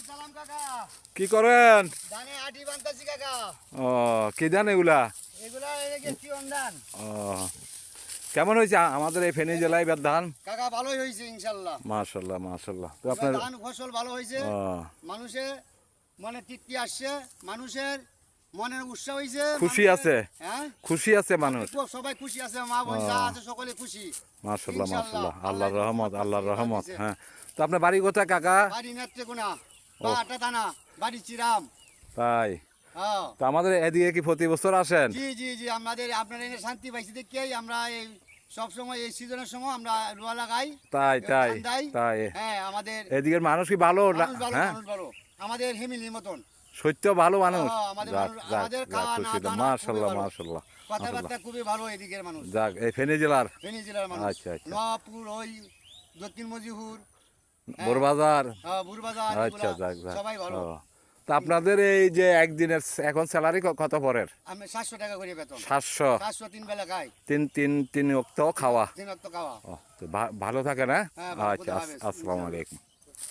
সালাম কাকা। কি করেন? ধানে আটি বানতাছি কাকা। ও কি ধান এগুলা? এগুলা চিয়ন ধান। ও কেমন হয়েছে আমাদের এই ফেনী জেলায় এবার ধান? কাকা ভালোই হয়েছে ইনশাল্লাহ। মাশাল্লাহ মাশাল্লাহ। তো এবার আপনার ধান ফসল ভালো হয়েছে। ও মানুষের মনে তৃপ্তি আসছে, মানুষের মনের উৎসাহ হয়েছে, খুশি আছে, হ্যাঁ খুশি আছে মানুষ। সবাই খুশি আছে, মা বোন যা আছে সকলে খুশি। মাশাল্লাহ ইনশাল্লাহ, মাশাল্লাহ, আল্লাহর রহমত, আল্লাহর রহমত। দিছে। হ্যাঁ, তো আপনার বাড়ি কোথায় কাকা? বাড়ি নেত্রকোনা বা আটা থানা, বাড়ি চিরাম। তাই? হ্যাঁ তো আমাদের এদিকে কি প্রতি বছর আসেন? জি জি জি, আমাদের আপনার এনে শান্তি পাইছি দেখেই আমরা এই সব সময় এই সিজনের সময় আমরা রোয়া লাগাই। তাই তাই ধান দেই। তাই। হ্যাঁ আমাদের এদিকের মানুষ কি ভালো? মানুষ ভালো, হ্যাঁ, মানুষ ভালো, আমাদের ফ্যামিলির মতন। সত্য ভালো মানুষ। হ্যাঁ, আমাদের যাক মানুষ- যাক আমাদের যাক, খাওয়া খুশি না দানা মাশাল্লাহ খুবই ভালো। মাশাল্লাহ। কথাবার্তা খুবই ভালো এদিকের মানুষ, যাক, এই ফেনী জেলার ফেনী জেলার মানুষ। আচ্ছা আচ্ছা। নওয়াবপুর, ওই দক্ষিণ মজিপুর, বড়বাজার। বুরবাজার, আচ্ছা, এগুলা যাক যাক। সবাই ভালো। ও, তা আপনাদের এই যে একদিনের এখন স্যালারি কত পরের? আমি 700 টাকা করে বেতন। 700। 700 তিন বেলা খাই, তিন অক্ত খাওয়া। 3 অক্ত খাওয়া। ও, তো ভালো থাকে না? হ্যাঁ, ভালো, আচ্ছা, খুদা হাফেজ। আসসালামু আলাইকুম।